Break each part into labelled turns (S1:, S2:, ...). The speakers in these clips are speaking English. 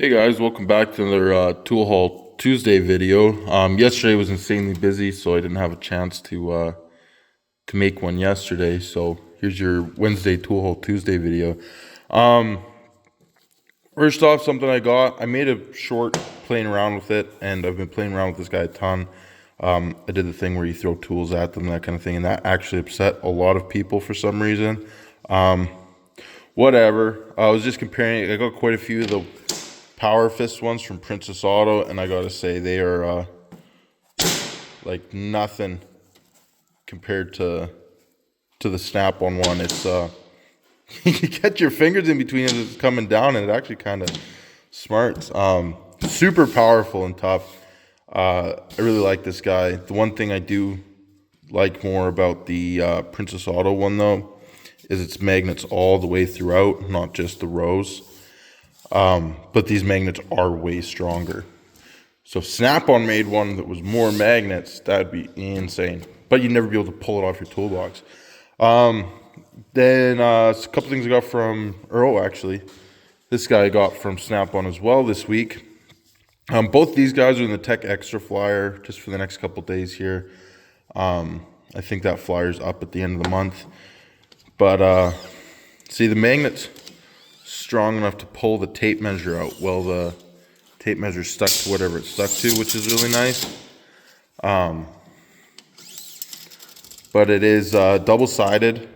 S1: Hey guys, welcome back to another Tool Haul Tuesday video. Yesterday was insanely busy, so I didn't have a chance to make one yesterday. So here's your Wednesday Tool Haul Tuesday video. First off, something I made a short playing around with it, and I've been playing around with this guy a ton. I did the thing where you throw tools at them, that kind of thing, and that actually upset a lot of people for some reason. Whatever. I was just comparing. I got quite a few of the Power Fist ones from Princess Auto, and I gotta say they are like nothing compared to the Snap-on one. It's you get your fingers in between as it's coming down, and it actually kind of smarts. Super powerful and tough. I really like this guy. The one thing I do like more about the Princess Auto one though is its magnets all the way throughout, not just the rows. But these magnets are way stronger. So if Snap-on made one that was more magnets, that'd be insane. But you'd never be able to pull it off your toolbox. Then a couple things I got from Ryl'd, actually. This guy I got from Snap-on as well this week. Both these guys are in the Tech Extra flyer just for the next couple days here. I think that flyer's up at the end of the month. But see, the magnets strong enough to pull the tape measure out. Well, the tape measure stuck to whatever it's stuck to, which is really nice. But it is double-sided,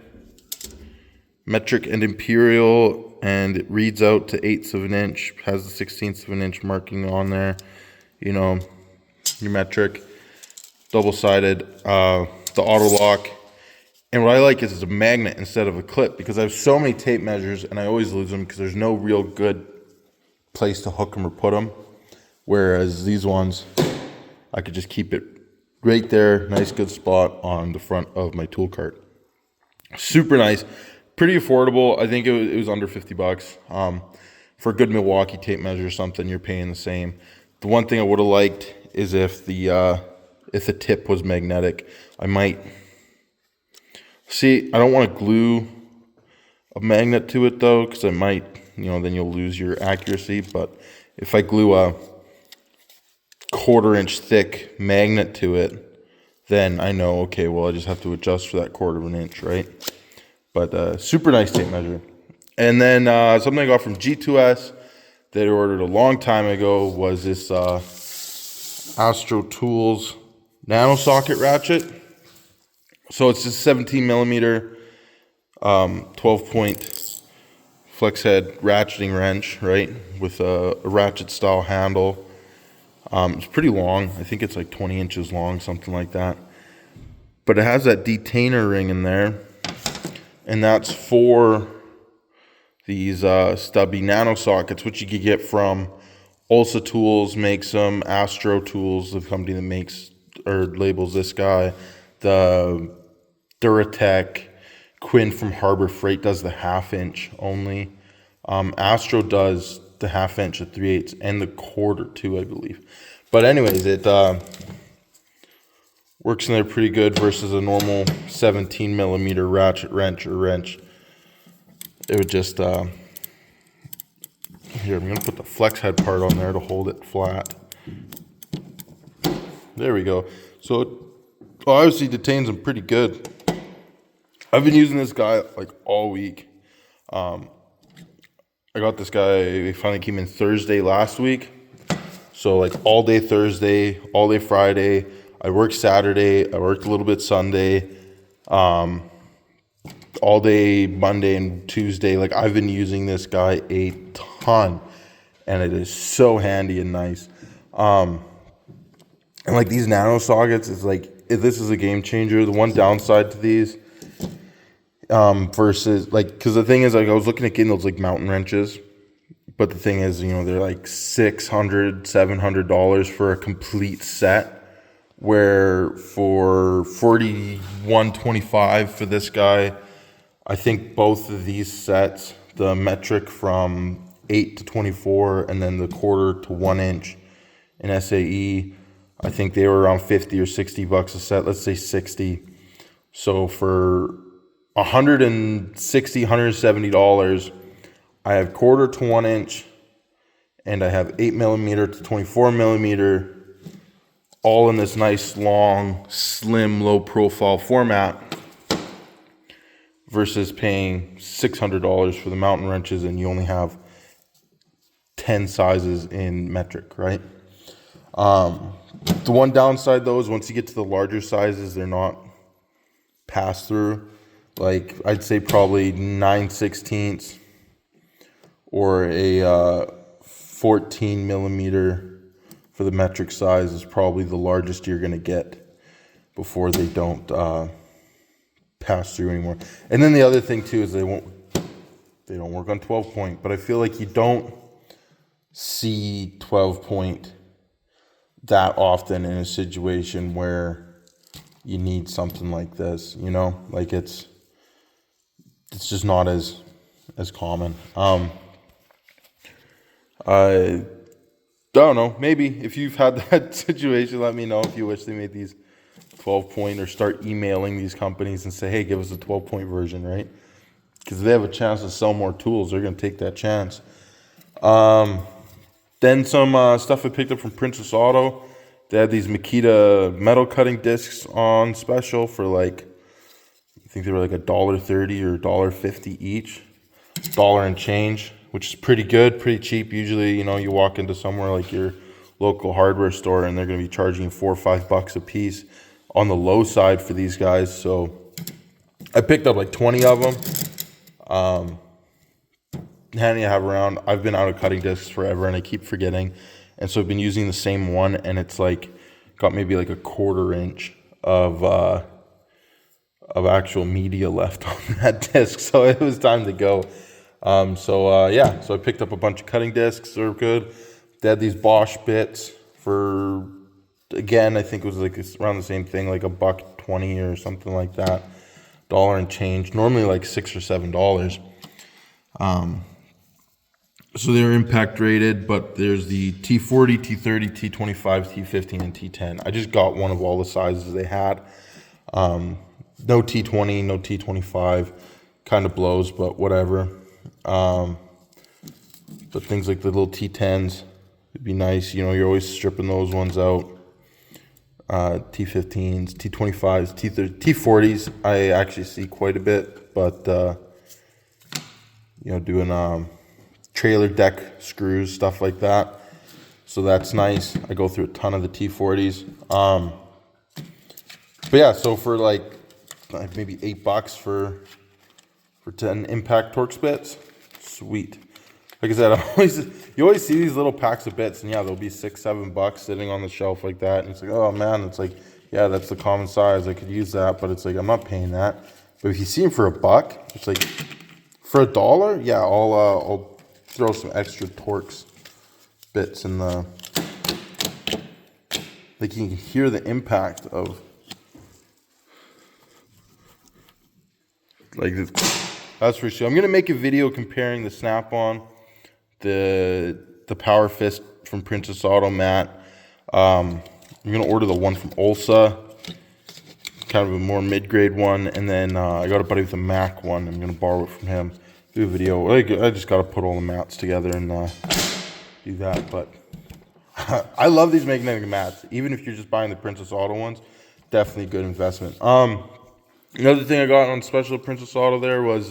S1: metric and imperial, and it reads out to 1/8 of an inch, has the 1/16 of an inch marking on there. You know, your metric, double-sided, the auto lock. And what I like is it's a magnet instead of a clip, because I have so many tape measures and I always lose them because there's no real good place to hook them or put them. Whereas these ones, I could just keep it right there, nice good spot on the front of my tool cart. Super nice, pretty affordable. I think it was under 50 bucks. For a good Milwaukee tape measure or something, you're paying the same. The one thing I would have liked is if the tip was magnetic. I might... See, I don't want to glue a magnet to it though, because I might, then you'll lose your accuracy. But if I glue a 1/4 inch thick magnet to it, then I know, okay, well, I just have to adjust for that 1/4 of an inch, right? But super nice tape measure. And then something I got from G2S that I ordered a long time ago was this Astro Tools nano socket ratchet. So it's just 17 millimeter, 12-point flex head ratcheting wrench, right? With a ratchet style handle. It's pretty long. I think it's like 20 inches long, something like that. But it has that detainer ring in there. And that's for these stubby nano sockets, which you could get from Ulsa Tools, makes them. Astro Tools, the company that makes or labels this guy. The Duratech, Quinn from Harbor Freight does the 1/2 inch only. Astro does the 1/2 inch at 3/8 and the 1/4 too, I believe. But anyways, it works in there pretty good versus a normal 17 millimeter ratchet wrench or wrench. It would just here, I'm gonna put the flex head part on there to hold it flat. There we go. So it obviously detains them pretty good. I've been using this guy like all week. I got this guy, he finally came in Thursday last week. So like all day Thursday, all day Friday. I worked Saturday, I worked a little bit Sunday. All day Monday and Tuesday. Like I've been using this guy a ton. And it is so handy and nice. And like these nano sockets, it's like, this is a game changer. The one downside to these, versus like, because the thing is, like I was looking at getting those like mountain wrenches, but the thing is, they're like $600-$700 for a complete set, where for $41.25 for this guy, I think both of these sets, the metric from 8 to 24 and then the 1/4 to 1 inch in SAE, I think they were around 50 or 60 bucks a set. Let's say 60. So for $160, $170, I have 1/4 to 1 inch and I have 8mm to 24mm, all in this nice, long, slim, low profile format, versus paying $600 for the mountain wrenches and you only have 10 sizes in metric, right? The one downside though is once you get to the larger sizes, they're not pass through. Like I'd say probably 9/16 or a 14mm for the metric size is probably the largest you're gonna get before they don't pass through anymore. And then the other thing too is they don't work on 12 point, but I feel like you don't see 12 point that often in a situation where you need something like this, you know, like it's just not as common. I don't know, maybe if you've had that situation, let me know if you wish they made these 12 point, or start emailing these companies and say, hey, give us a 12 point version, right? Because if they have a chance to sell more tools, they're going to take that chance. Then some stuff I picked up from Princess Auto. They had these Makita metal cutting discs on special for like, I think they were like $1.30 or $1.50 each. $1 and change, which is pretty good, pretty cheap. Usually, you know, you walk into somewhere like your local hardware store and they're going to be charging $4 or $5 a piece on the low side for these guys. So I picked up like 20 of them. Handy to have around. I've been out of cutting discs forever and I keep forgetting. And so I've been using the same one, and it's like got maybe like a 1/4 inch of actual media left on that disc. So it was time to go. Yeah, so I picked up a bunch of cutting discs. They're good. They had these Bosch bits for, again, I think it was like around the same thing, like $1.20 or something like that. $1 and change. Normally like $6 or $7. So they're impact rated, but there's the T40, T30, T25, T15, and T10. I just got one of all the sizes they had. No T20, no T25. Kind of blows, but whatever. But things like the little T10s would be nice. You know, you're always stripping those ones out. T15s, T25s, T30, T40s, I actually see quite a bit, but, you know, doing trailer deck screws, stuff like that. So that's nice. I go through a ton of the T40s. But yeah, so for like maybe $8 for 10 impact Torx bits, sweet. Like I said, you always see these little packs of bits, and yeah, there'll be $6, $7 sitting on the shelf like that, and it's like, oh man, it's like, yeah, that's the common size. I could use that, but it's like, I'm not paying that. But if you see them for $1, it's like, for $1, yeah, I'll throw some extra Torx bits in the, like you can hear the impact of, like this. That's for sure. I'm gonna make a video comparing the Snap-on, the Power Fist from Princess Auto mat. I'm gonna order the one from Olsa, kind of a more mid-grade one, and then I got a buddy with a Mac one. I'm gonna borrow it from him. Do a video. I just gotta put all the mats together and do that. But I love these magnetic mats. Even if you're just buying the Princess Auto ones, definitely a good investment. Another thing I got on special at Princess Auto there was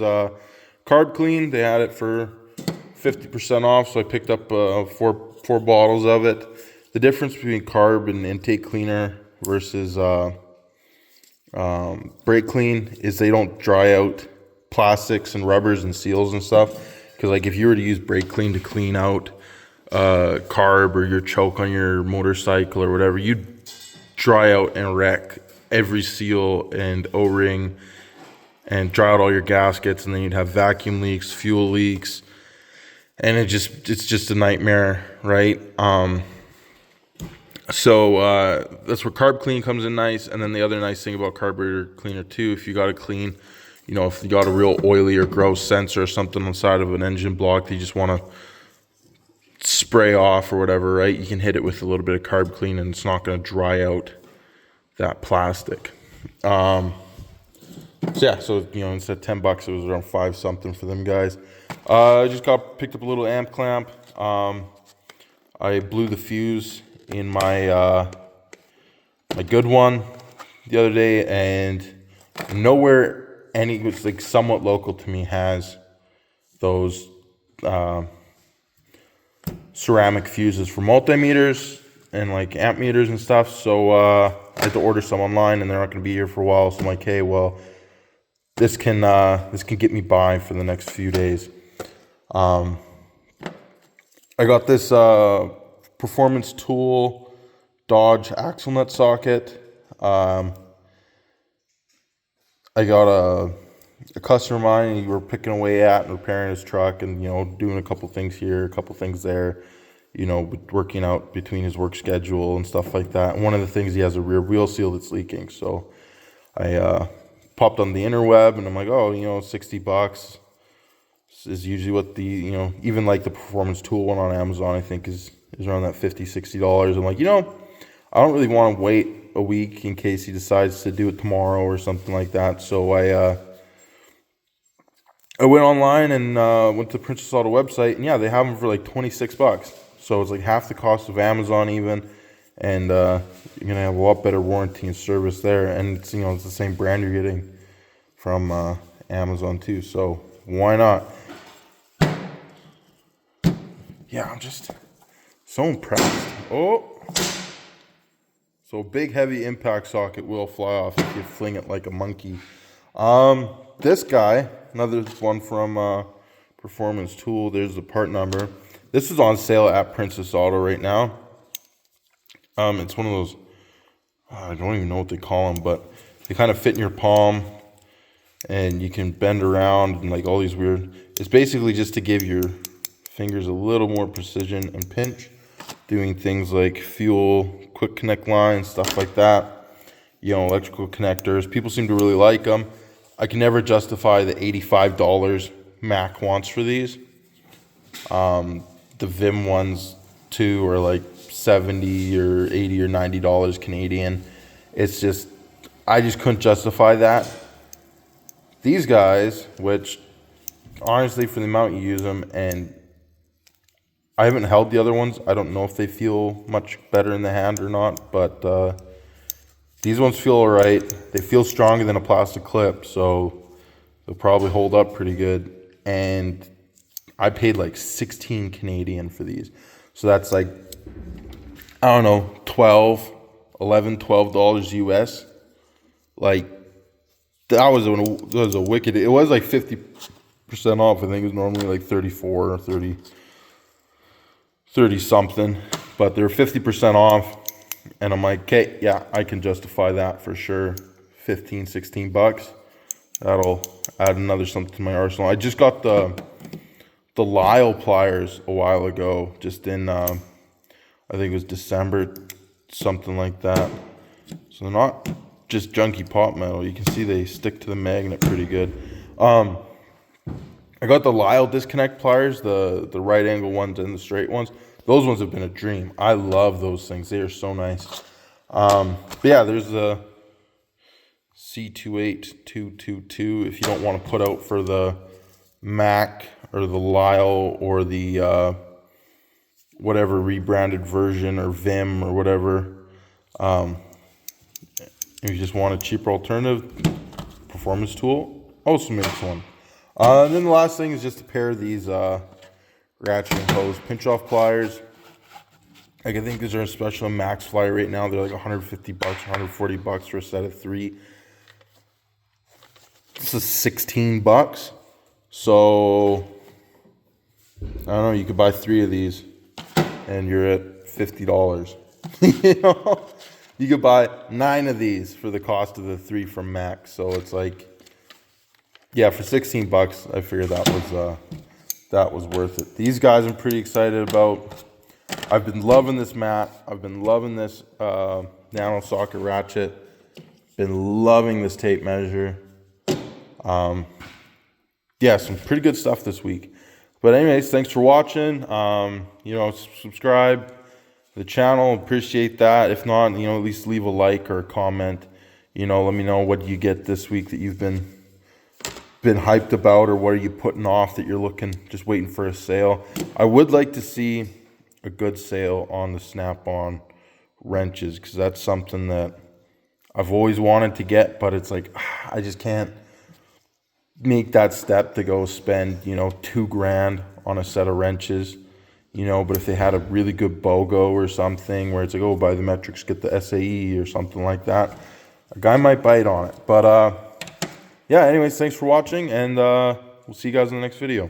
S1: carb clean. They had it for 50% off, so I picked up four bottles of it. The difference between carb and intake cleaner versus brake clean is they don't dry out plastics and rubbers and seals and stuff. Because like if you were to use brake clean to clean out carb or your choke on your motorcycle or whatever, you'd dry out and wreck every seal and O-ring and dry out all your gaskets, and then you'd have vacuum leaks, fuel leaks, and it's just a nightmare, right? So that's where carb clean comes in nice. And then the other nice thing about carburetor cleaner too, if you got to clean, you know, if you got a real oily or gross sensor or something on the side of an engine block that you just want to spray off or whatever, right? You can hit it with a little bit of carb clean and it's not going to dry out that plastic. So yeah, so you know, instead of $10, it was around 5 something for them guys. I just picked up a little amp clamp. I blew the fuse in my my good one the other day, and nowhere any, it's like somewhat local to me, has those ceramic fuses for multimeters and like amp meters and stuff. So I had to order some online, and they're not going to be here for a while. So I'm like, hey, well, this can get me by for the next few days. I got this Performance Tool Dodge axle nut socket. I got a customer of mine, and we were picking away at and repairing his truck, and doing a couple things here, a couple things there, working out between his work schedule and stuff like that. And one of the things, he has a rear wheel seal that's leaking. So I popped on the interweb, and I'm like, oh, $60 is usually what the, even like the Performance Tool one on Amazon, I think is around that $50-$60. I'm like, I don't really want to wait a week in case he decides to do it tomorrow or something like that. So I went online and went to the Princess Auto website, and yeah, they have them for like $26. So it's like half the cost of Amazon even, and you're gonna have a lot better warranty and service there. And it's it's the same brand you're getting from Amazon too. So why not? Yeah, I'm just so impressed. Oh. So big heavy impact socket will fly off if you fling it like a monkey. This guy, another one from Performance Tool. There's the part number. This is on sale at Princess Auto right now. It's one of those, I don't even know what they call them, but they kind of fit in your palm, and you can bend around and like all these weird. It's basically just to give your fingers a little more precision and pinch, doing things like fuel, quick connect lines, stuff like that. Electrical connectors. People seem to really like them. I can never justify the $85 Mac wants for these. The Vim ones too are like $70 or $80 or $90 Canadian. It's just, I just couldn't justify that. These guys, which honestly for the amount you use them, and I haven't held the other ones, I don't know if they feel much better in the hand or not, but these ones feel all right. They feel stronger than a plastic clip, so they'll probably hold up pretty good. And I paid like 16 Canadian for these. So that's like, I don't know, $12 US. Like, that was a wicked, it was like 50% off. I think it was normally like 34 or 30 something, but they're 50% off. And I'm like, okay, yeah, I can justify that for sure. $15-$16. That'll add another something to my arsenal. I just got the Ryl'd pliers a while ago, just in I think it was December, something like that. So they're not just junky pot metal. You can see they stick to the magnet pretty good. I got the Ryl'd disconnect pliers, the right angle ones and the straight ones. Those ones have been a dream. I love those things. They are so nice. But yeah, there's the C28222 if you don't want to put out for the Mac or the Ryl'd or the whatever rebranded version or Vim or whatever. If you just want a cheaper alternative, Performance Tool also makes one. And then the last thing is just a pair of these ratchet and hose pinch off pliers. Like, I think these are a special Max Fly right now. They're like $150, $140 for a set of 3. This is $16. So I don't know, you could buy 3 of these and you're at $50. You could buy 9 of these for the cost of the 3 from Max. So it's like, yeah, for $16, I figured that was worth it. These guys I'm pretty excited about. I've been loving this mat. I've been loving this nano socket ratchet. Been loving this tape measure. Yeah, some pretty good stuff this week. But anyways, thanks for watching. Subscribe to the channel. Appreciate that. If not, at least leave a like or a comment. Let me know what you get this week that you've been hyped about, or what are you putting off that you're just waiting for a sale. I would like to see a good sale on the snap-on wrenches, because that's something that I've always wanted to get, but it's like I just can't make that step to go spend, you know, $2,000 on a set of wrenches, you know. But if they had a really good BOGO or something where it's like, oh, buy the metrics, get the SAE or something like that, a guy might bite on it. But yeah, anyways, thanks for watching, and we'll see you guys in the next video.